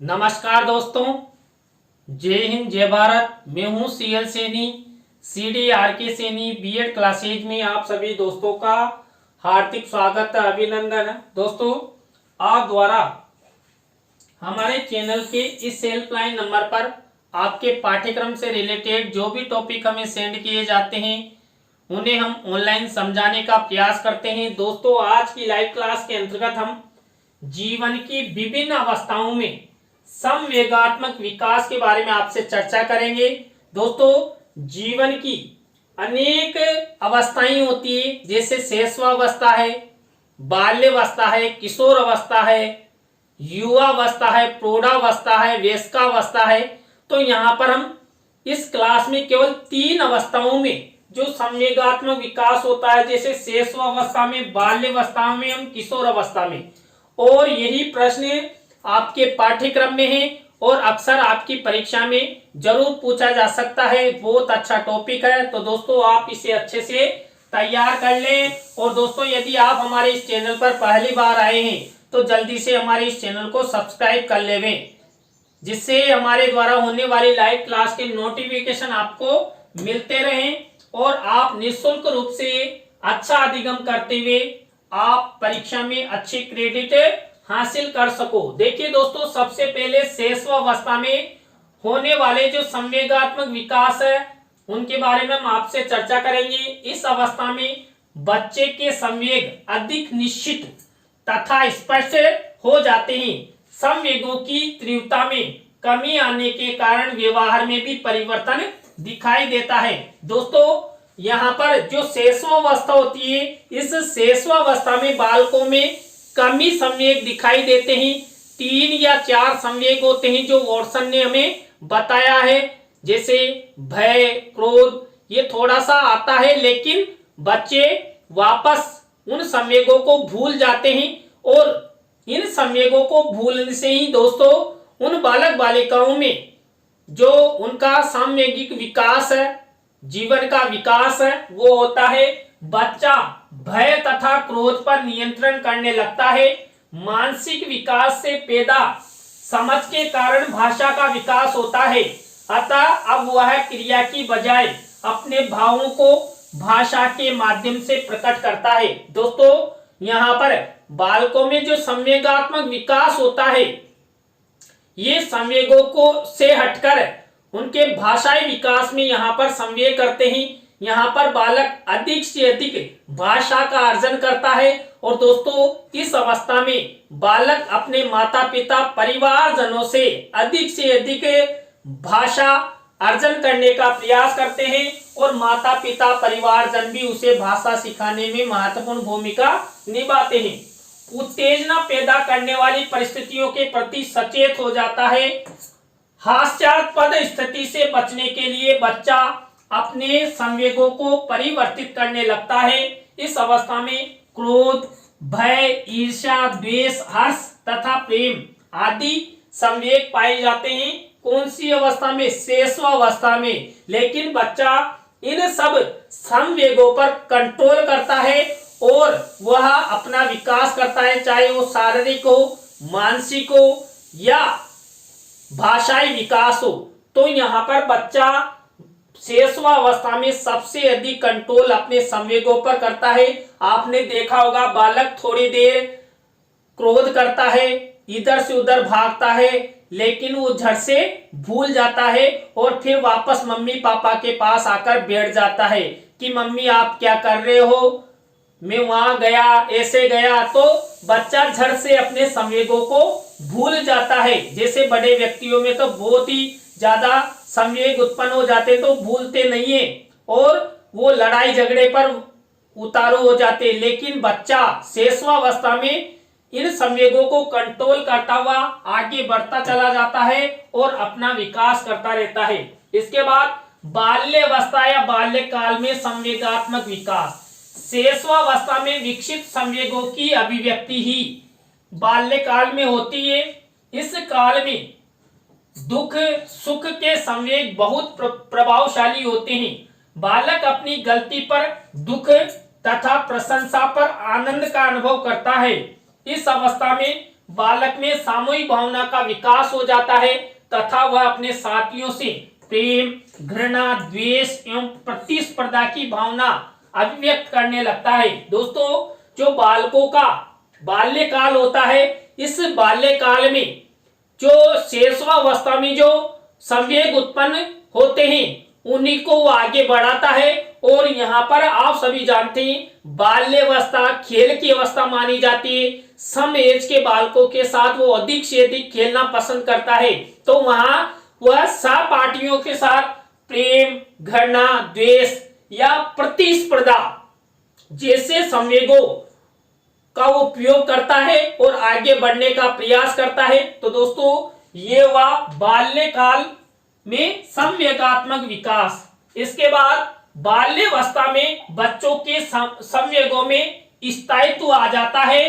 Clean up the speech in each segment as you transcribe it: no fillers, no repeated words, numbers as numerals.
नमस्कार दोस्तों, जय हिंद जय भारत। मैं हूं CL Saini, CDRK Saini BEd classes में आप सभी दोस्तों का हार्दिक स्वागत है, अभिनंदन है। दोस्तों, आप द्वारा हमारे चैनल के इस हेल्पलाइन नंबर पर आपके पाठ्यक्रम से रिलेटेड जो भी टॉपिक हमें सेंड किए जाते हैं उन्हें हम ऑनलाइन समझाने का प्रयास करते हैं। दोस्तों, आज की लाइव क्लास के अंतर्गत हम जीवन की विभिन्न अवस्थाओं में संवेगात्मक विकास के बारे में आपसे चर्चा करेंगे। दोस्तों, जीवन की अनेक अवस्थाएं होती है, जैसे शैशवावस्था है, बाल्यावस्था है, किशोर अवस्था है, युवावस्था है, प्रौढ़ावस्था है, वयस्कावस्था है। तो यहाँ पर हम इस क्लास में केवल 3 अवस्थाओं में जो संवेगात्मक विकास होता है, जैसे शैशवावस्था में, बाल्यावस्था में, हम किशोर अवस्था में, और यही प्रश्न आपके पाठ्यक्रम में है और अक्सर आपकी परीक्षा में जरूर पूछा जा सकता है। बहुत अच्छा टॉपिक है, तो दोस्तों आप इसे अच्छे से तैयार कर लें। और दोस्तों, यदि आप हमारे इस चैनल पर पहली बार आए हैं तो जल्दी से हमारे इस चैनल को सब्सक्राइब कर लें, जिससे हमारे द्वारा होने वाली लाइव क्लास के नोटिफिकेशन आपको मिलते रहें और आप निःशुल्क रूप से अच्छा अधिगम करते हुए आप परीक्षा में अच्छे क्रेडिट हासिल कर सको। देखिए दोस्तों, सबसे पहले शैशवावस्था में होने वाले जो संवेगात्मक विकास है उनके बारे में हम आपसे चर्चा करेंगे। इस अवस्था में बच्चे के संवेग अधिक निश्चित तथा स्पष्ट हो जाते हैं। संवेगों की तीव्रता में कमी आने के कारण व्यवहार में भी परिवर्तन दिखाई देता है। दोस्तों, यहाँ पर जो शैशवावस्था होती है, इस शैशवावस्था में बालकों में कमी संवेग दिखाई देते हैं। 3 या 4 संवेग होते हैं जो वॉटसन ने हमें बताया है, जैसे भय, क्रोध, ये थोड़ा सा आता है, लेकिन बच्चे वापस उन संवेगों को भूल जाते हैं। और इन संवेगों को भूलने से ही दोस्तों उन बालक बालिकाओं में जो उनका सामयिक विकास है, जीवन का विकास है, वो होता है। बच्चा भय तथा क्रोध पर नियंत्रण करने लगता है। मानसिक विकास से पैदा समझ के कारण भाषा का विकास होता है। अतः अब वह क्रिया की बजाय अपने भावों को भाषा के माध्यम से प्रकट करता है। दोस्तों, यहाँ पर बालकों में जो संवेगात्मक विकास होता है, ये संवेगों को से हटकर उनके भाषाई विकास में यहाँ पर संवेग करते हैं। यहाँ पर बालक अधिक से अधिक भाषा का अर्जन करता है। और दोस्तों, इस अवस्था में बालक अपने माता पिता परिवारजनों से अधिक भाषा अर्जन करने का प्रयास करते हैं और माता पिता परिवारजन भी उसे भाषा सिखाने में महत्वपूर्ण भूमिका निभाते हैं। उत्तेजना पैदा करने वाली परिस्थितियों के प्रति सचेत हो जाता है। हास्यास्पद स्थिति से बचने के लिए बच्चा अपने संवेगों को परिवर्तित करने लगता है। इस अवस्था में क्रोध, भय, ईर्ष्या, द्वेष, हर्ष तथा प्रेम आदि संवेग पाए जाते हैं। कौन सी अवस्था में? शैशवावस्था में। लेकिन बच्चा इन सब संवेगों पर कंट्रोल करता है और वह अपना विकास करता है, चाहे वो शारीरिक हो, मानसिक हो या भाषाई विकास हो। तो यहाँ पर बच्चा शैशवावस्था में सबसे अधिक कंट्रोल अपने संवेगों पर करता है। आपने देखा होगा, बालक थोड़ी देर क्रोध करता है, इधर से उधर भागता है, लेकिन वो झट से भूल जाता है और फिर वापस मम्मी पापा के पास आकर बैठ जाता है कि मम्मी आप क्या कर रहे हो, मैं वहां गया, ऐसे गया। तो बच्चा झट से अपने संवेगों को भूल जाता है। जैसे बड़े व्यक्तियों में तो बहुत ही ज्यादा संवेग उत्पन्न हो जाते तो भूलते नहीं है और वो लड़ाई झगड़े पर उतारू हो जाते, लेकिन बच्चा शैशवावस्था में इन संवेगों को कंट्रोल करता हुआ आगे बढ़ता चला जाता है और अपना विकास करता रहता है। इसके बाद बाल्यावस्था या बाल्यकाल में संवेगात्मक विकास। शैशवावस्था में विकसित संवेगों की अभिव्यक्ति ही बाल्यकाल में होती है। इस काल में दुख सुख के संवेग बहुत प्रभावशाली होते हैं। बालक अपनी गलती पर दुख तथा प्रशंसा पर आनंद का अनुभव करता है। इस अवस्था में बालक में सामूहिक भावना का विकास हो जाता है तथा वह अपने साथियों से प्रेम, घृणा, द्वेष एवं प्रतिस्पर्धा की भावना अभिव्यक्त करने लगता है। दोस्तों, जो बालकों का बाल्यकाल होता है, इस बाल्यकाल में जो शैशवावस्था में जो संवेग उत्पन्न होते हैं उन्हीं को वो आगे बढ़ाता है। और यहाँ पर आप सभी जानते हैं बाल्यावस्था खेल की अवस्था मानी जाती है। सम एज के बालकों के साथ वो अधिक से अधिक खेलना पसंद करता है, तो वहां वह सहपाठियों के साथ प्रेम, घृणा, द्वेष या प्रतिस्पर्धा जैसे संवेगों का उपयोग करता है और आगे बढ़ने का प्रयास करता है। तो दोस्तों, ये वह बाल्यकाल में संवेगात्मक विकास। इसके बाद बाल्यावस्था में बच्चों के संवेगों में स्थायित्व आ जाता है।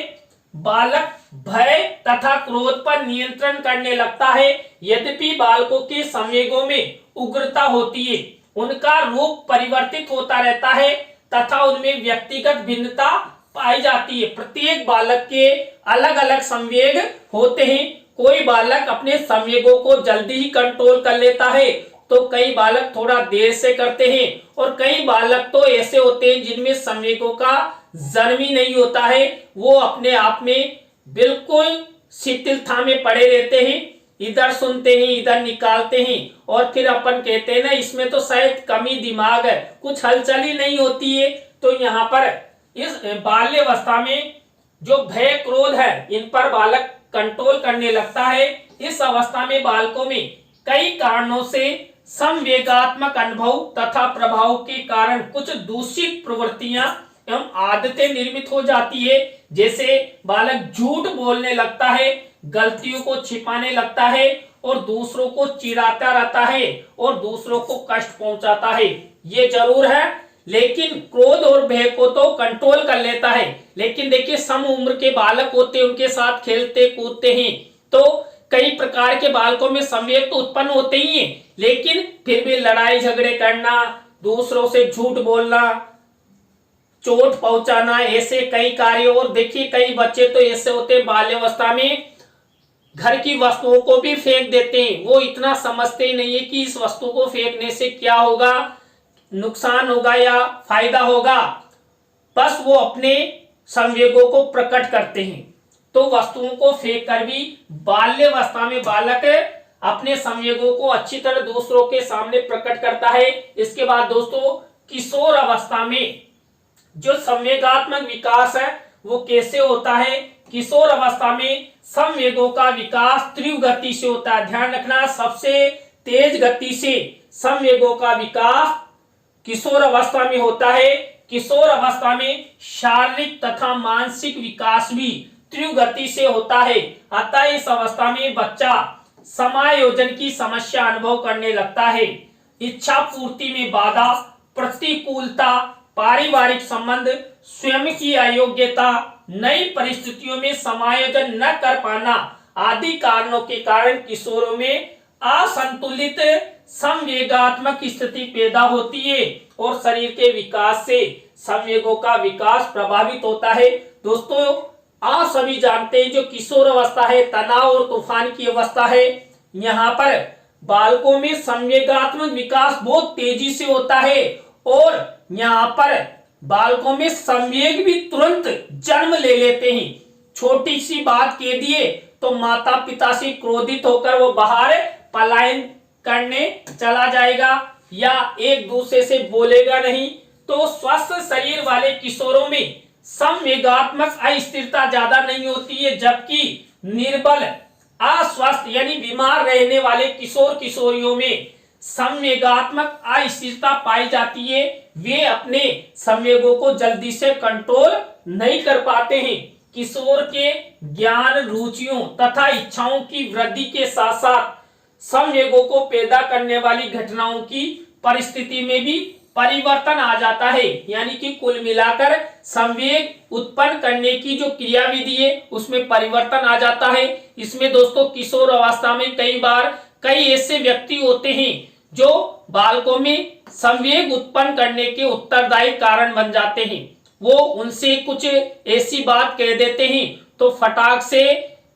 बालक भय तथा क्रोध पर नियंत्रण करने लगता है। यद्यपि बालकों के संवेगों में उग्रता होती है, उनका रूप परिवर्तित होता रहता है तथा उनमें व्यक्तिगत भिन्नता पाई जाती है। प्रत्येक बालक के अलग अलग संवेग होते हैं। कोई बालक अपने संवेगों को जल्दी ही कंट्रोल कर लेता है, तो कई बालक थोड़ा देर से करते हैं और कई बालक तो ऐसे होते हैं जिनमें संवेगों का जन्म ही नहीं होता है। वो अपने आप में बिल्कुल शिथिलता में पड़े रहते हैं, इधर सुनते हैं इधर निकालते हैं और फिर अपन कहते हैं ना इसमें तो शायद कमी दिमाग है, कुछ हलचल ही नहीं होती है। तो यहाँ पर इस बाल्यावस्था में जो भय क्रोध है इन पर बालक कंट्रोल करने लगता है। इस अवस्था में बालकों में कई कारणों से संवेगात्मक अनुभव तथा प्रभाव के कारण कुछ दूषित प्रवृत्तियां एवं आदतें निर्मित हो जाती है। जैसे बालक झूठ बोलने लगता है, गलतियों को छिपाने लगता है और दूसरों को चिढ़ाता रहता है और दूसरों को कष्ट पहुंचाता है। ये जरूर है, लेकिन क्रोध और भय को तो कंट्रोल कर लेता है। लेकिन देखिए, सम उम्र के बालक होते हैं, उनके साथ खेलते कूदते हैं, तो कई प्रकार के बालकों में संवेग तो उत्पन्न होते ही हैं, लेकिन फिर भी लड़ाई झगड़े करना, दूसरों से झूठ बोलना, चोट पहुंचाना, ऐसे कई कार्य। और देखिए, कई बच्चे तो ऐसे होते हैं बाल्यावस्था में घर की वस्तुओं को भी फेंक देते हैं। वो इतना समझते ही नहीं है कि इस वस्तु को फेंकने से क्या होगा, नुकसान होगा या फायदा होगा, बस वो अपने संवेगों को प्रकट करते हैं। तो वस्तुओं को फेंक कर भी बाल्यावस्था में बालक अपने संवेगों को अच्छी तरह दूसरों के सामने प्रकट करता है। इसके बाद दोस्तों, किशोर अवस्था में जो संवेगात्मक विकास है वो कैसे होता है। किशोर अवस्था में संवेगों का विकास तीव्र गति से होता है। ध्यान रखना, सबसे तेज गति से संवेगों का विकास किशोर अवस्था में होता है। किशोर अवस्था में शारीरिक तथा मानसिक विकास भी तीव्र गति से होता है। अतः इस अवस्था में बच्चा समायोजन की समस्या अनुभव करने लगता है। इच्छा पूर्ति में बाधा, प्रतिकूलता, पारिवारिक संबंध, स्वयं की अयोग्यता, नई परिस्थितियों में समायोजन न कर पाना आदि कारणों के कारण किशोरों में असंतुलित संवेगात्मक स्थिति पैदा होती है और शरीर के विकास से संवेगों का विकास प्रभावित होता है। दोस्तों, आप सभी जानते हैं जो किशोर अवस्था है तनाव और तूफान की अवस्था है। यहाँ पर बालकों में संवेगात्मक विकास बहुत तेजी से होता है और यहाँ पर बालकों में संवेग भी तुरंत जन्म ले लेते हैं। छोटी सी बात कह दिए तो माता पिता से क्रोधित होकर वो बाहर पलायन करने चला जाएगा या एक दूसरे से बोलेगा नहीं। तो स्वस्थ शरीर वाले किशोरों में संवेगात्मक अस्थिरता ज्यादा नहीं होती है, जबकि निर्बल, अस्वस्थ यानी बीमार रहने वाले किशोर किशोरियों में संवेगात्मक अस्थिरता पाई जाती है। वे अपने संवेगों को जल्दी से कंट्रोल नहीं कर पाते हैं। किशोर के ज्ञान, रुचियों तथा इच्छाओं की वृद्धि के साथ साथ संवेगों को पैदा करने वाली घटनाओं की परिस्थिति में भी परिवर्तन आ जाता है। यानी कि कुल मिलाकर संवेग उत्पन्न करने की जो क्रियाविधि है उसमें परिवर्तन आ जाता है। इसमें दोस्तों किशोर अवस्था में कई बार कई ऐसे व्यक्ति होते हैं जो बालकों में संवेग उत्पन्न करने के उत्तरदायी कारण बन जाते हैं। वो उनसे कुछ ऐसी बात कह देते हैं तो फटाक से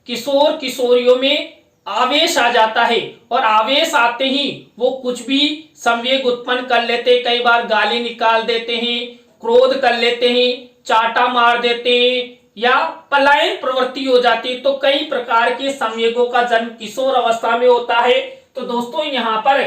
किशोर किशोरियों में आवेश आ जाता है और आवेश आते ही वो कुछ भी संवेग उत्पन्न कर लेते, कई बार गाली निकाल देते हैं, क्रोध कर लेते हैं, चाटा मार देते हैं या पलायन प्रवृत्ति हो जाती है। तो कई प्रकार के संवेगों का जन्म किशोर अवस्था में होता है। तो दोस्तों यहाँ पर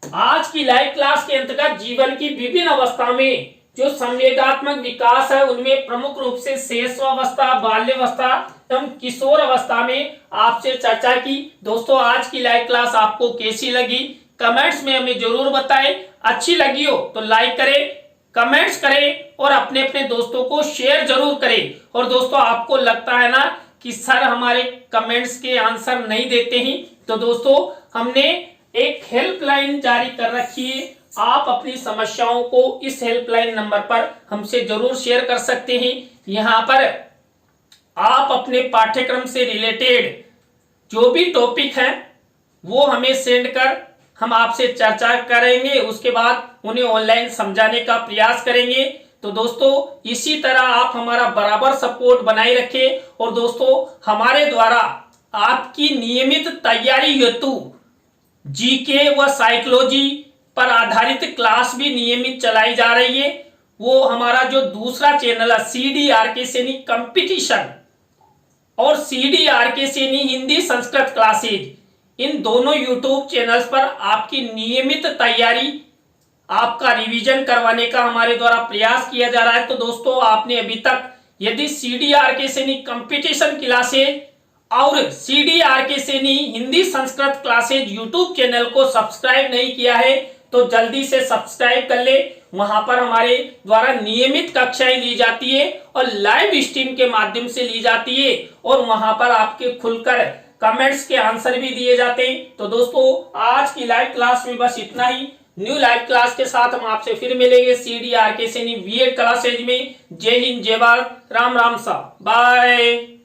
आज की लाइव क्लास के अंतर्गत जीवन की विभिन्न अवस्था में जो संवेगात्मक विकास है उनमें प्रमुख रूप से शैशवावस्था, बाल्यावस्था एवं किशोर अवस्था में आपसे चर्चा की। दोस्तों आज की लाइव क्लास आपको कैसी लगी कमेंट्स में हमें जरूर बताएं। अच्छी लगी हो तो लाइक करें, कमेंट्स करें और अपने अपने दोस्तों को शेयर जरूर करें। और दोस्तों आपको लगता है ना कि सर हमारे कमेंट्स के आंसर नहीं देते हैं, तो दोस्तों हमने एक हेल्पलाइन जारी कर रखी है। आप अपनी समस्याओं को इस हेल्पलाइन नंबर पर हमसे जरूर शेयर कर सकते हैं। यहाँ पर आप अपने पाठ्यक्रम से रिलेटेड जो भी टॉपिक है वो हमें सेंड कर हम आपसे चर्चा करेंगे, उसके बाद उन्हें ऑनलाइन समझाने का प्रयास करेंगे। तो दोस्तों इसी तरह आप हमारा बराबर सपोर्ट बनाए रखें और दोस्तों हमारे द्वारा आपकी नियमित तैयारी हेतु जीके व साइकोलॉजी पर आधारित क्लास भी नियमित चलाई जा रही है। वो हमारा जो दूसरा चैनल है CDRK सैनी कंपटीशन और CDRK सैनी हिंदी संस्कृत क्लासेज, इन दोनों यूट्यूब चैनल्स पर आपकी नियमित तैयारी, आपका रिवीजन करवाने का हमारे द्वारा प्रयास किया जा रहा है। तो दोस्तों आपने अभी तक यदि CDRK सैनी कंपटीशन क्लासेज और CDRK Saini Hindi Sanskrit classes YouTube channel को सब्सक्राइब नहीं किया है तो जल्दी से सब्सक्राइब कर ले। वहां पर हमारे द्वारा नियमित कक्षाएं ली जाती है और लाइव स्ट्रीम के माध्यम से ली जाती है और वहां पर आपके खुलकर कमेंट्स के आंसर भी दिए जाते हैं। तो दोस्तों आज की लाइव क्लास में बस इतना ही। न्यू लाइव क्लास के साथ हम आपसे फिर मिलेंगे CDRK सैनी BEd क्लासेज में। जय हिंद, जय भारत, राम राम सा, बाय।